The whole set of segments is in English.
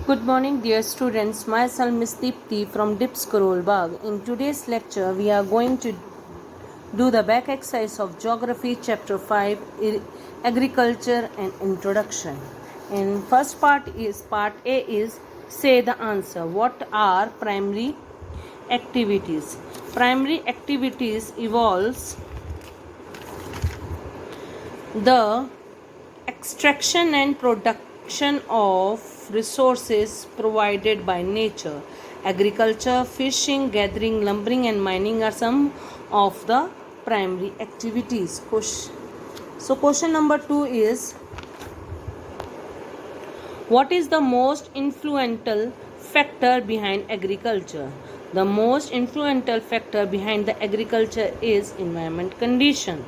Good morning, dear students. Myself, Miss Deepti from Dips Karol Bagh. In today's lecture, we are going to do the back exercise of Geography, Chapter 5, Agriculture and Introduction. In first part A is say the answer. What are primary activities? Primary activities involves the extraction and production of resources provided by nature. Agriculture, fishing, gathering, lumbering, and mining are some of the primary activities. So, question number 2 is what is the most influential factor behind agriculture? The most influential factor behind the agriculture is environment condition.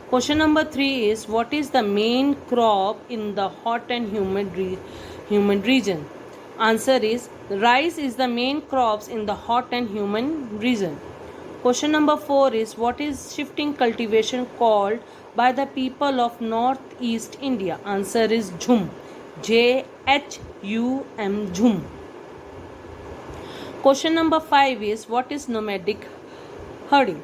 Question number 3 is what is the main crop in the hot and humid region? Answer is rice is the main crops in the hot and humid region. Question number 4 is what is shifting cultivation called by the people of northeast India? Answer is Jhum. Jhum. Jhum. Question number 5 is what is nomadic herding?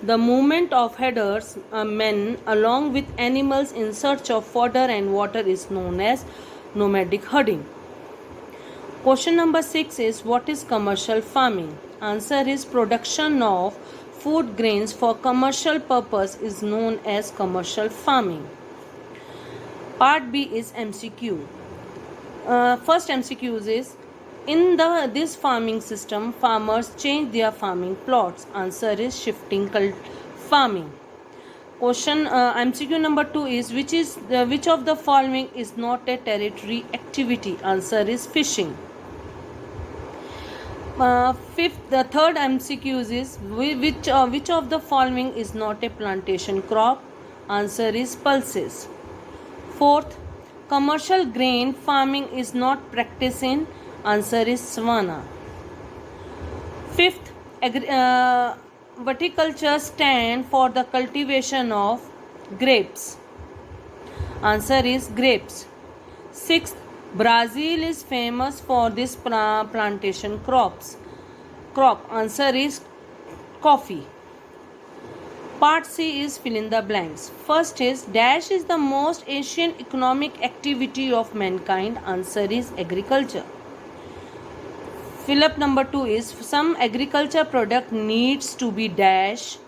The movement of herders, men along with animals in search of fodder and water is known as nomadic herding. Question number 6 is what is commercial farming? Answer is production of food grains for commercial purpose is known as commercial farming. Part B is MCQ. First MCQ is in this farming system, farmers change their farming plots. Answer is shifting farming. Question MCQ number 2 is which of the following is not a territory activity? Answer is fishing. The third MCQ is which of the following is not a plantation crop? Answer is pulses. Fourth, commercial grain farming is not practiced in. Answer is savanna. Fifth, viticulture stand for the cultivation of grapes. Answer is grapes. Sixth, Brazil is famous for this plantation crop. Answer is coffee. Part C is fill in the blanks. First is dash is the most ancient economic activity of mankind. Answer is agriculture. Fill up number 2 is some agriculture product needs to be dash.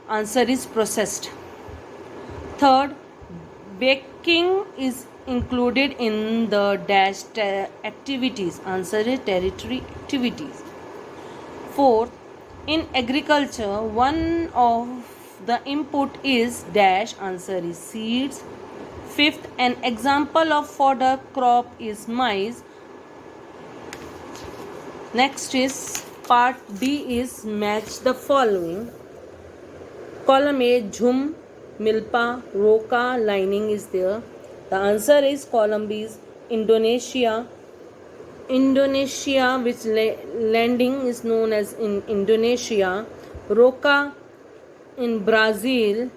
Answer is processed. Third, baking is included in the dash activities. Answer is territory activities. Fourth, in agriculture, one of the input is dash. Answer is seeds. Fifth, an example of fodder crop is maize. Next is part D is match the following. Column A, Jhum, Milpa, Roca, lining is there. The answer is column B is Indonesia. Indonesia, which landing is known as in Indonesia. Roca in Brazil.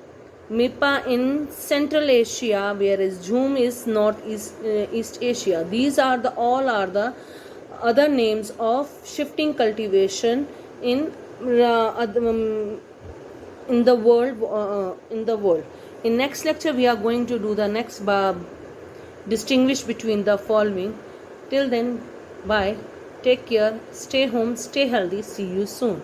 Milpa in Central Asia, whereas Jhum is East Asia. These are all are the other names of shifting cultivation in the world. In next lecture we are going to do the next distinguish between the following. Till then, bye, take care, stay home, stay healthy, see you soon.